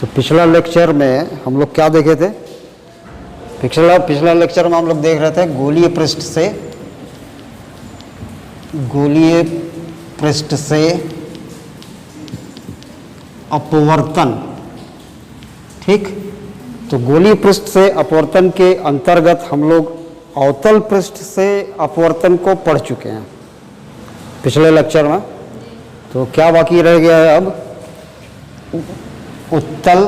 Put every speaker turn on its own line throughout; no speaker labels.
तो पिछला लेक्चर में हम लोग क्या देखे थे? पिछला लेक्चर में हम लोग देख रहे थे गोलीय पृष्ठ से अपवर्तन। ठीक, तो गोलीय पृष्ठ से अपवर्तन के अंतर्गत हम लोग अवतल पृष्ठ से अपवर्तन को पढ़ चुके हैं पिछले लेक्चर में। तो क्या बाकी रह गया है अब? उत्तल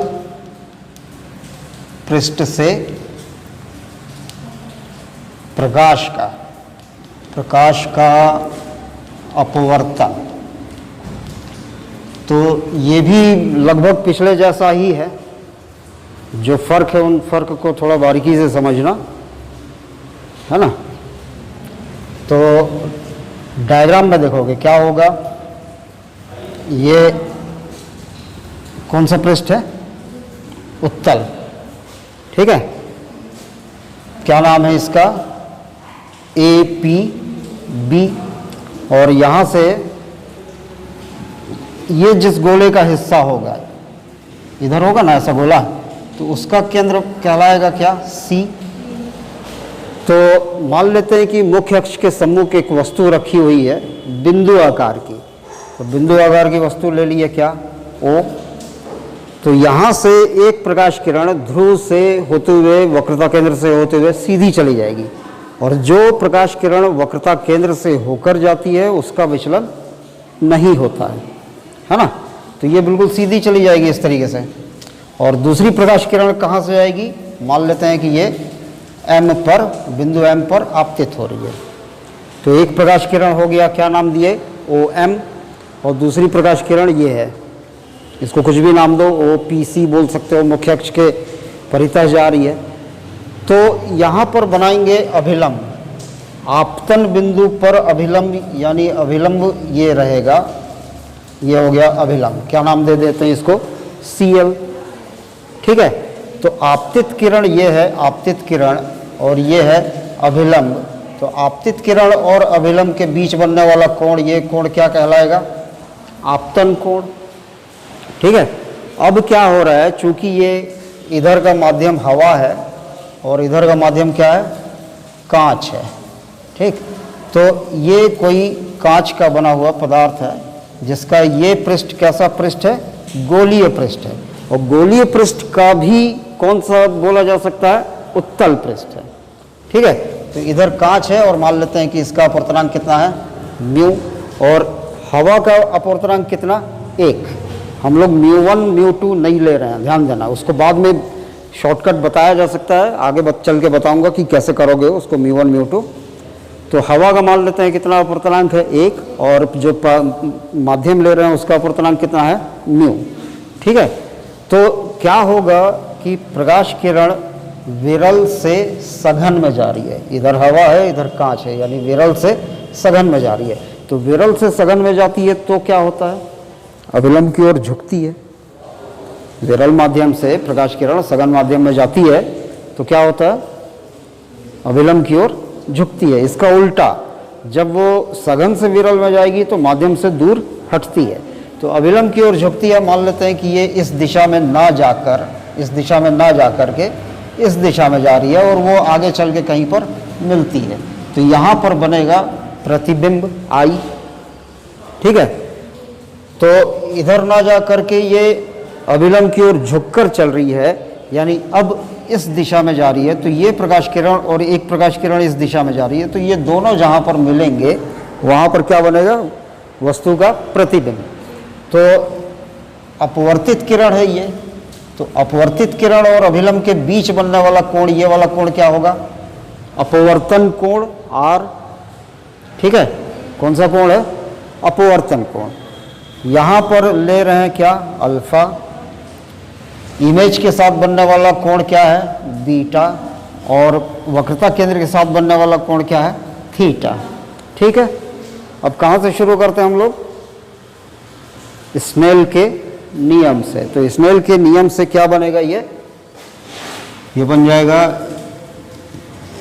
पृष्ठ से प्रकाश का अपवर्तन। तो ये भी लगभग पिछले जैसा ही है। जो फर्क है उन फर्क को थोड़ा बारीकी से समझना है ना। तो डायग्राम में देखोगे क्या होगा। ये कौन सा पृष्ठ है? उत्तल। ठीक है, क्या नाम है इसका? APB। और यहां से ये जिस गोले का हिस्सा होगा, इधर होगा ना ऐसा गोला, तो उसका केंद्र कहलाएगा क्या? C। तो मान लेते हैं कि मुख्य अक्ष के सम्मुख एक वस्तु रखी हुई है बिंदु आकार की। तो बिंदु आकार की वस्तु ले ली है क्या? O। तो यहाँ से एक प्रकाश किरण ध्रुव से होते हुए वक्रता केंद्र से होते हुए सीधी चली जाएगी, और जो प्रकाश किरण वक्रता केंद्र से होकर जाती है उसका विचलन नहीं होता है ना। तो ये बिल्कुल सीधी चली जाएगी इस तरीके से। और दूसरी प्रकाश किरण कहाँ से आएगी? मान लेते हैं कि ये M पर, बिंदु M पर आपतित हो रही है। तो एक प्रकाश किरण हो गया, क्या नाम दिए? OM। और दूसरी प्रकाश किरण ये है, इसको कुछ भी नाम दो, OPC बोल सकते हो, मुख्य अक्ष के परितः जा रही है। तो यहाँ पर बनाएंगे अभिलंब। आपतन बिंदु पर अभिलंब, यानी अभिलंब ये रहेगा, ये हो गया अभिलंब। क्या नाम दे देते हैं इसको? CL। ठीक है, तो आपतित किरण ये है, आपतित किरण, और ये है अभिलंब। तो आपतित किरण और अभिलंब के बीच बनने वाला कोण, ये कोण क्या कहलाएगा? आपतन कोण। ठीक है, अब क्या हो रहा है, चूंकि ये इधर का माध्यम हवा है और इधर का माध्यम क्या है? कांच है। ठीक, तो ये कोई कांच का बना हुआ पदार्थ है जिसका ये पृष्ठ कैसा पृष्ठ है? गोलीय पृष्ठ है। और गोलीय पृष्ठ का भी कौन सा बोला जा सकता है? उत्तल पृष्ठ है। ठीक है, तो इधर कांच है और मान लेते हैं कि इसका अपवर्तनांक कितना है? म्यू। और हवा का अपवर्तनांक कितना? 1। हम लोग μ1 μ2 नहीं ले रहे हैं, ध्यान देना। उसको बाद में शॉर्टकट बताया जा सकता है, आगे चल के बताऊंगा कि कैसे करोगे उसको μ1 μ2। तो हवा का मान लेते हैं कितना अपवर्तनांक है? 1। और जो माध्यम ले रहे हैं उसका अपवर्तनांक कितना है? म्यू। ठीक है, तो क्या होगा कि प्रकाश किरण विरल से सघन में जा रही है। इधर हवा है, इधर कांच है, यानी विरल से सघन में जा रही है। तो विरल से सघन में जाती है तो क्या होता है? अभिलंब की ओर झुकती है। विरल माध्यम से प्रकाश किरण सघन माध्यम में जाती है तो क्या होता है? अभिलंब की ओर झुकती है। इसका उल्टा, जब वो सघन से विरल में जाएगी तो माध्यम से दूर हटती है। तो अभिलंब की ओर झुकती है। मान लेते हैं कि ये इस दिशा में ना जाकर के इस दिशा में जा रही है और वो आगे चल के कहीं पर मिलती है। तो यहाँ पर बनेगा प्रतिबिंब I। ठीक है, तो इधर ना जा करके ये अभिलंब की ओर झुककर चल रही है, यानी अब इस दिशा में जा रही है। तो ये प्रकाश किरण और एक प्रकाश किरण इस दिशा में जा रही है। तो ये दोनों जहाँ पर मिलेंगे वहाँ पर क्या बनेगा? वस्तु का प्रतिबिंब। तो अपवर्तित किरण है ये। तो अपवर्तित किरण और अभिलंब के बीच बनने वाला कोण, ये वाला कोण क्या होगा? अपवर्तन कोण R। ठीक है, कौन सा कोण है? अपवर्तन कोण। यहाँ पर ले रहे हैं क्या? अल्फा। इमेज के साथ बनने वाला कोण क्या है? बीटा। और वक्रता केंद्र के साथ बनने वाला कोण क्या है? थीटा। ठीक है, अब कहाँ से शुरू करते हैं हम लोग? स्नेल के नियम से। तो स्नेल के नियम से क्या बनेगा? ये बन जाएगा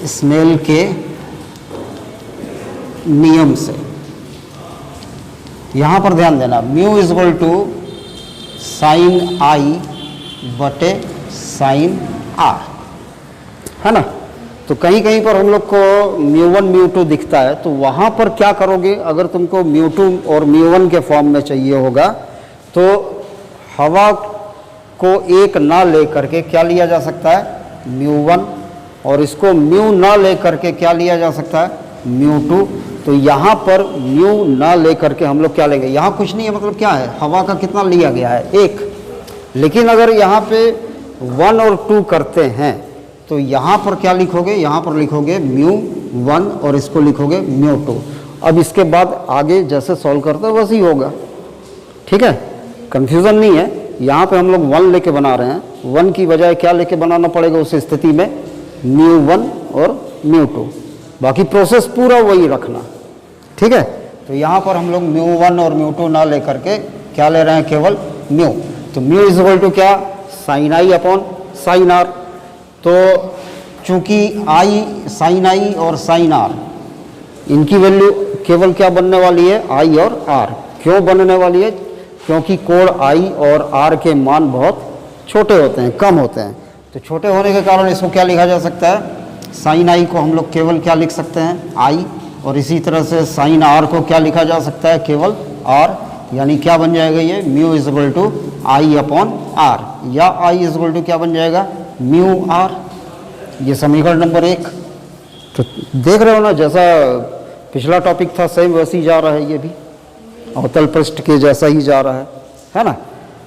स्नेल के नियम से। यहां पर ध्यान देना, mu is equal to sine i बटे साइन आर, है ना। तो कहीं कहीं पर हम लोग को μ1 μ2 दिखता है, तो वहाँ पर क्या करोगे, अगर तुमको μ2 और μ1 के फॉर्म में चाहिए होगा तो हवा को एक ना ले करके क्या लिया जा सकता है μ1, और इसको म्यू ना ले करके क्या लिया जा सकता है μ2। तो यहाँ पर म्यू ना ले करके हम लोग क्या लेंगे, यहाँ कुछ नहीं है, मतलब क्या है, हवा का कितना लिया गया है 1। लेकिन अगर यहाँ पे 1 और 2 करते हैं तो यहाँ पर क्या लिखोगे, यहाँ पर लिखोगे μ1 और इसको लिखोगे μ2। अब इसके बाद आगे जैसे सॉल्व करते हैं वैसे ही होगा, ठीक है, कंफ्यूजन नहीं है। यहाँ पे हम लोग 1 लेके बना रहे हैं, 1 की बजाय क्या लेके बनाना पड़ेगा उस स्थिति में μ1 और μ2, बाकी प्रोसेस पूरा वही रखना, ठीक है। तो यहाँ पर हम लोग μ1 और μ2 ना ले करके क्या ले रहे हैं, केवल म्यू। तो म्यू इज इक्वल टू क्या, sine i upon sine r. तो चूंकि आई, साइन आई और साइन आर, इनकी वैल्यू केवल क्या बनने वाली है, आई और आर। क्यों बनने वाली है, क्योंकि कोण आई और आर के मान बहुत छोटे होते हैं, कम होते हैं। तो छोटे होने के कारण इसको क्या लिखा जा सकता है, साइन आई को हम लोग केवल क्या लिख सकते हैं, आई, और इसी तरह से साइन आर को क्या लिखा जा सकता है, केवल आर। यानी क्या बन जाएगा ये, mu is equal to i upon r, या आई इज इक्वल टू क्या बन जाएगा, म्यू आर। ये समीकरण नंबर 1। तो देख रहे हो ना, जैसा पिछला टॉपिक था सेम वैसे ही जा रहा है, ये भी अवतल पृष्ठ के जैसा ही जा रहा है ना।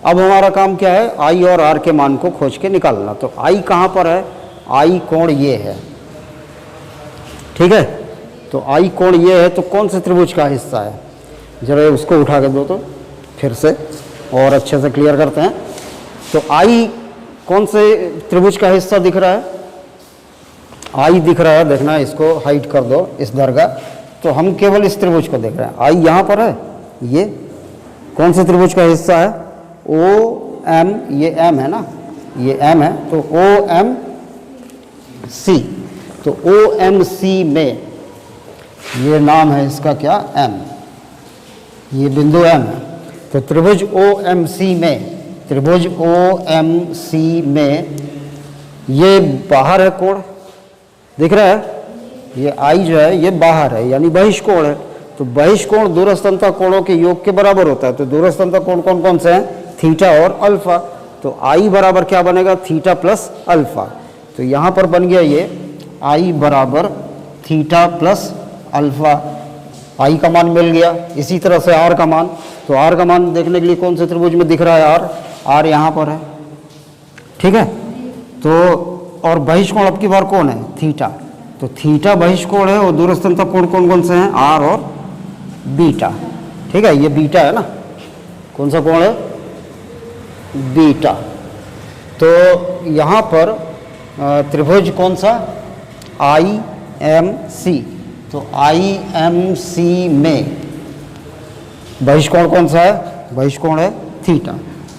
अब हमारा काम क्या है, आई और आर के मान को खोज के निकालना। तो आई कहाँ पर है, आई कोण ये है, ठीक है। तो आई कोण ये है, तो कौन से त्रिभुज का हिस्सा है, जरा उसको उठा के दो तो फिर से और अच्छे से क्लियर करते हैं। तो आई कौन से त्रिभुज का हिस्सा दिख रहा है, आई दिख रहा है, देखना इसको हाइट कर दो इस दरगाह। तो हम केवल इस त्रिभुज को देख रहे हैं, आई यहाँ पर है, ये कौन से त्रिभुज का हिस्सा है, ओ एम, ये एम है ना, ये एम है, तो ओ एम सी। तो ओ एम सी में ये नाम है इसका क्या, एम, ये बिंदु एम है। तो त्रिभुज ओ एम सी में, त्रिभुज ओ एम सी में ये बाहर है कोण, दिख रहा है, ये आई जो है ये बाहर है, यानी बहिष्कोण है। तो बहिष्कोण दूरस्थता कोणों के योग के बराबर होता है। तो दूरस्थता कोण कौन कौन से हैं, थीटा और अल्फा। तो आई बराबर क्या बनेगा, थीटा प्लस अल्फा। तो यहाँ पर बन गया ये आई बराबर थीटा प्लस अल्फा, आई का मान मिल गया। इसी तरह से आर का मान, तो आर का मान देखने के लिए कौन से त्रिभुज में दिख रहा है, आर, आर यहाँ पर है, ठीक है। तो और बहिष्कोण अब की बार कौन है, थीटा। तो थीटा बहिष्कोण है, और दूरस्थता कोण कौन कौन से हैं, आर और बीटा, ठीक है। ये बीटा है ना, कौन सा कोण है, बीटा। तो यहाँ पर त्रिभुज कौन सा, आई एम सी। तो आई एम सी में बहिष्कोण कौन सा है, बहिष्कोण है थीटा।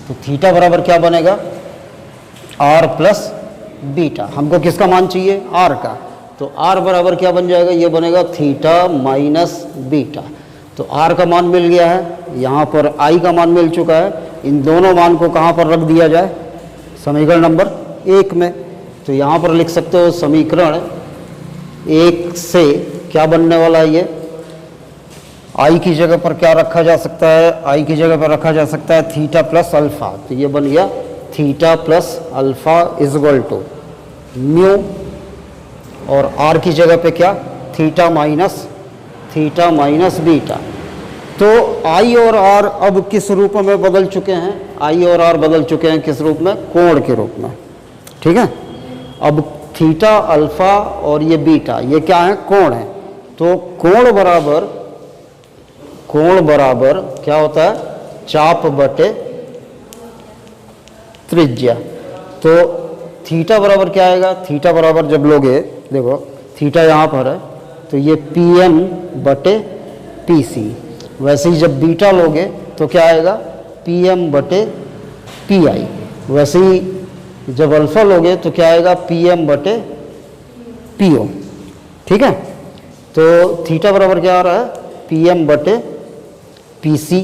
तो थीटा बराबर क्या बनेगा, आर प्लस बीटा। हमको किसका मान चाहिए, आर का। तो आर बराबर क्या बन जाएगा, ये बनेगा थीटा माइनस बीटा। तो आर का मान मिल गया है, यहाँ पर आई का मान मिल चुका है। इन दोनों मान को कहाँ पर रख दिया जाए, समीकरण नंबर 1 में। तो यहाँ पर लिख सकते हो समीकरण 1 से क्या बनने वाला है, ये आई की जगह पर क्या रखा जा सकता है, आई की जगह पर रखा जा सकता है थीटा प्लस अल्फा। तो ये बन गया theta plus alpha is equal to mu, और आर की जगह पे क्या, थीटा माइनस बीटा। तो आई और आर अब किस रूप में बदल चुके हैं, आई और आर बदल चुके हैं किस रूप में, कोण के रूप में, ठीक है। अब थीटा अल्फा और ये बीटा, ये क्या है, कोण है। तो कोण बराबर क्या होता है, चाप बटे त्रिज्या। तो थीटा बराबर क्या आएगा, थीटा बराबर जब लोगे, देखो थीटा यहाँ पर है, तो ये पी एम बटे पी सी। वैसे ही जब बीटा लोगे तो क्या आएगा, पी एम बटे पी आई। वैसे ही जब अल्फा लोगे तो क्या आएगा, पी एम बटे पी ओ, ठीक है। तो थीटा बराबर क्या आ रहा है, पी एम बटे पी सी,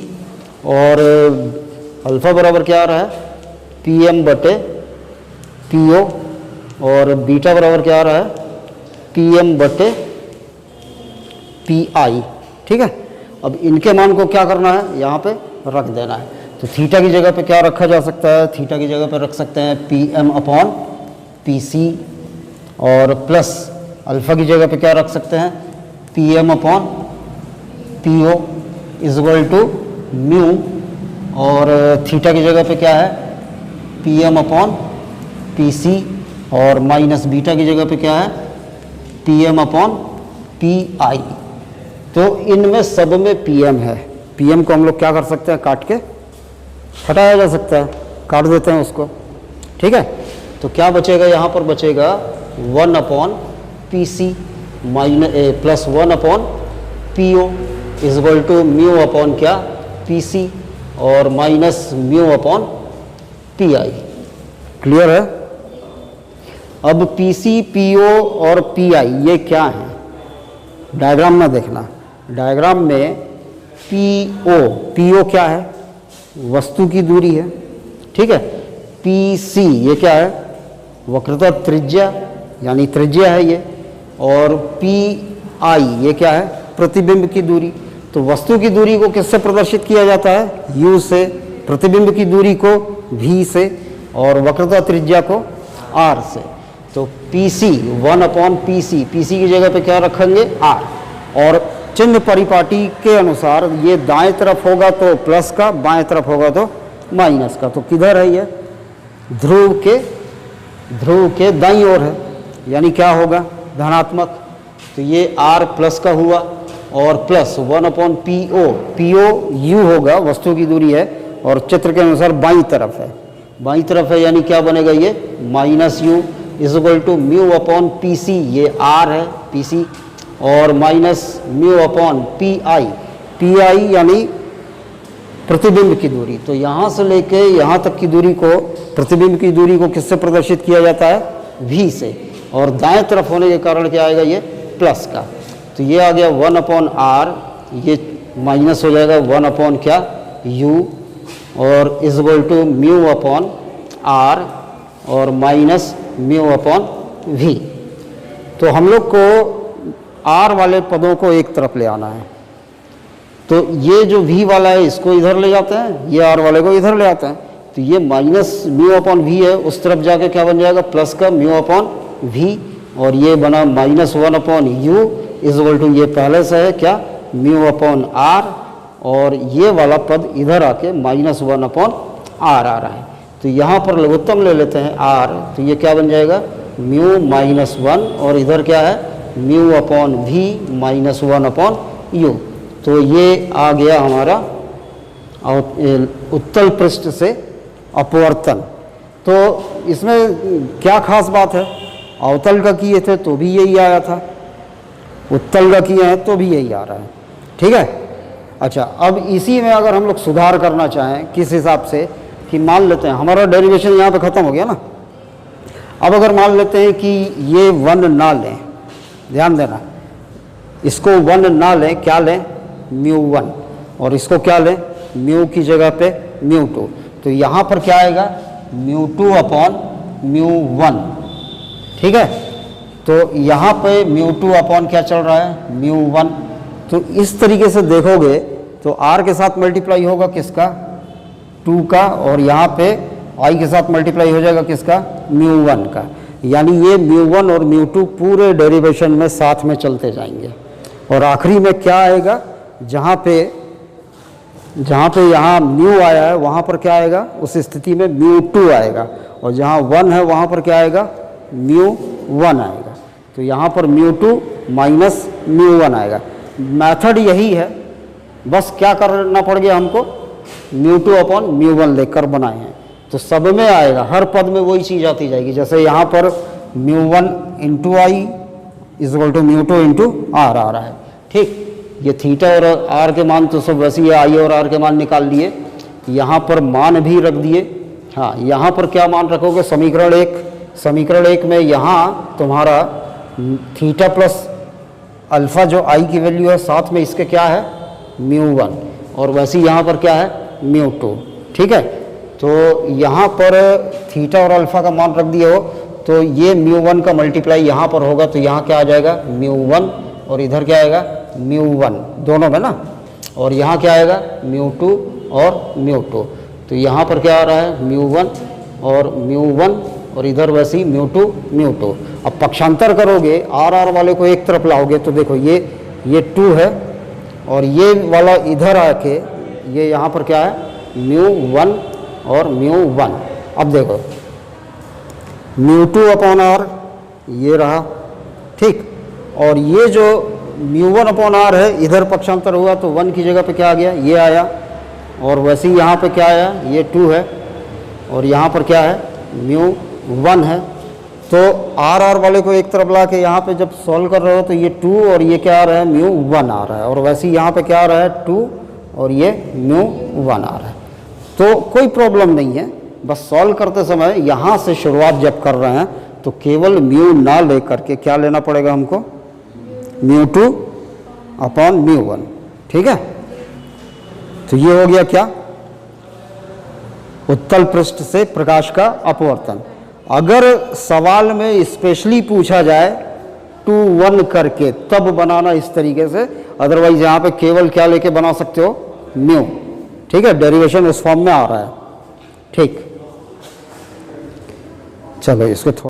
और अल्फा बराबर क्या आ रहा है, PM बटे PO, और बीटा बराबर क्या आ रहा है, PM बटे PI। ठीक है, अब इनके मान को क्या करना है, यहाँ पे रख देना है। तो थीटा की जगह पे क्या रखा जा सकता है, थीटा की जगह पे रख सकते हैं PM अपॉन PC, और प्लस अल्फा की जगह पे क्या रख सकते हैं, PM upon PO is equal to mu, और थीटा की जगह पे क्या है, PM अपॉन PC, और माइनस बीटा की जगह पे क्या है, PM अपॉन PI। तो इनमें सब में PM है। PM को हम लोग क्या कर सकते हैं, काट के हटाया जा सकता है, काट देते हैं उसको। ठीक है, तो क्या बचेगा, यहाँ पर बचेगा 1 upon PC plus 1 upon PO is equal to mu upon क्या, PC, और minus mu upon PI। Clear है। अब PC, PO और PI ये क्या है, डायग्राम में देखना। डायग्राम में PO क्या है, वस्तु की दूरी है। ठीक है, PC ये क्या है, वक्रता त्रिज्या यानी त्रिज्या है ये, और PI ये क्या है, प्रतिबिंब की दूरी। तो वस्तु की दूरी को किससे प्रदर्शित किया जाता है, U से, प्रतिबिंब की दूरी को V से, और वक्रता त्रिज्या को R से। तो PC 1 अपॉन PC, PC की जगह पे क्या रखेंगे, R, और चिन्ह परिपाटी के अनुसार ये दाएं तरफ होगा तो प्लस का, बाएं तरफ होगा तो माइनस का। तो किधर है ये, ध्रुव के दाईं ओर है, यानी क्या होगा, धनात्मक। तो ये R प्लस का हुआ, और प्लस 1 अपॉन PO U होगा, वस्तु की दूरी है, और चित्र के अनुसार बाईं तरफ है, यानी क्या बनेगा ये, minus U is equal to mu upon PC, ये R है PC, और माइनस म्यू अपॉन PI यानी प्रतिबिंब की दूरी। तो यहाँ से लेके यहाँ तक की दूरी को, प्रतिबिंब की दूरी को किससे प्रदर्शित किया जाता है, V से, और दाएं तरफ होने के कारण क्या आएगा, ये प्लस का। तो ये आ गया 1 अपॉन R, ये माइनस हो जाएगा 1 अपॉन क्या, U, और is equal to mu upon R, और माइनस म्यू अपॉन V। तो हम लोग को R वाले पदों को एक तरफ ले आना है। तो ये जो V वाला है इसको इधर ले जाते हैं, ये R वाले को इधर ले आते हैं। तो ये माइनस म्यू अपॉन V है, उस तरफ जाके क्या बन जाएगा, प्लस का म्यू अपॉन V, और ये बना minus 1 upon U is equal to, ये पहले से है क्या, म्यू अपॉन R, और ये वाला पद इधर आके माइनस 1 अपॉन R आ रहा है। तो यहाँ पर लघुत्तम ले लेते हैं R, तो ये क्या बन जाएगा, म्यू माइनस 1, और इधर क्या है, mu upon V minus 1 upon U। तो ये आ गया हमारा उत्तल पृष्ठ से अपवर्तन। तो इसमें क्या खास बात है, अवतल का किए थे तो भी यही आया था, उत्तल का किए हैं तो भी यही आ रहा है। ठीक है, अच्छा, अब इसी में अगर हम लोग सुधार करना चाहें किस हिसाब से, कि मान लेते हैं हमारा डेरिवेशन यहाँ पे ख़त्म हो गया ना। अब अगर मान लेते हैं कि ये 1 ना लें, ध्यान देना, इसको 1 ना लें, क्या लें, म्यू 1, और इसको क्या लें, म्यू की जगह पे म्यू 2। तो यहाँ पर क्या आएगा, म्यू 2 अपॉन म्यू 1। ठीक है, तो यहाँ पे म्यू 2 अपॉन क्या चल रहा है, म्यू 1। तो इस तरीके से देखोगे तो R के साथ मल्टीप्लाई होगा किसका, 2 का, और यहाँ पे I के साथ मल्टीप्लाई हो जाएगा किसका, म्यू 1 का। यानी ये म्यू 1 और म्यू 2 पूरे डेरिवेशन में साथ में चलते जाएंगे, और आखिरी में क्या आएगा, जहाँ पे यहाँ म्यू आया है वहाँ पर क्या आएगा, उस स्थिति में म्यू 2 आएगा, और जहाँ 1 है वहाँ पर क्या आएगा, म्यू 1 आएगा। तो यहाँ पर म्यू 2 माइनस म्यू 1 आएगा। मेथड यही है, बस क्या करना पड़ गया हमको, म्यू 2 अपॉन म्यू 1 लेकर बनाए हैं। तो सब में आएगा, हर पद में वही चीज़ आती जाएगी। जैसे यहाँ पर mu 1 into i is equal to mu 2 into r आ रहा है। ठीक, ये थीटा और आर के मान तो सब वैसे ही आई और आर के मान निकाल लिए, यहाँ पर मान भी रख दिए। हाँ, यहाँ पर क्या मान रखोगे, समीकरण 1 में यहाँ तुम्हारा थीटा प्लस अल्फ़ा जो आई की वैल्यू है, साथ में इसके क्या है, म्यू 1, और वैसे यहाँ पर क्या है, म्यू 2। ठीक है, तो यहाँ पर थीटा और अल्फा का मान रख दिया हो तो ये μ1 का मल्टीप्लाई यहाँ पर होगा, तो यहाँ क्या आ जाएगा μ1 और इधर क्या आएगा μ1 दोनों में ना, और यहाँ क्या आएगा μ2 और μ2। तो यहाँ पर क्या आ रहा है μ1 और μ1 और इधर वैसे ही μ2। अब पक्षांतर करोगे आर वाले को एक तरफ लाओगे तो देखो ये 2 है और ये वाला इधर आके ये यहाँ पर क्या है μ1 और μ1। अब देखो μ2 अपॉन आर ये रहा, ठीक, और ये जो μ1 अपॉन आर है इधर पक्षांतर हुआ तो 1 की जगह पे क्या आ गया ये आया, और वैसे ही यहाँ पे क्या आया ये 2 है और यहाँ पर क्या है μ1 है। तो आर वाले को एक तरफ ला के यहाँ पे जब सॉल्व कर रहे हो तो ये 2 और ये क्या आ रहा है μ1 आ रहा है, और वैसे ही यहाँ पे क्या आ रहा है 2 और ये μ1 आ रहा है। तो कोई प्रॉब्लम नहीं है, बस सॉल्व करते समय यहाँ से शुरुआत जब कर रहे हैं तो केवल म्यू ना लेकर के क्या लेना पड़ेगा हमको μ2 अपॉन μ1, ठीक है। तो ये हो गया क्या उत्तल पृष्ठ से प्रकाश का अपवर्तन। अगर सवाल में स्पेशली पूछा जाए 2 1 करके तब बनाना इस तरीके से, अदरवाइज यहाँ पे केवल क्या लेके बना सकते हो म्यू, ठीक है, डेरिवेशन उस फॉर्म में आ रहा है, ठीक। चलो इसको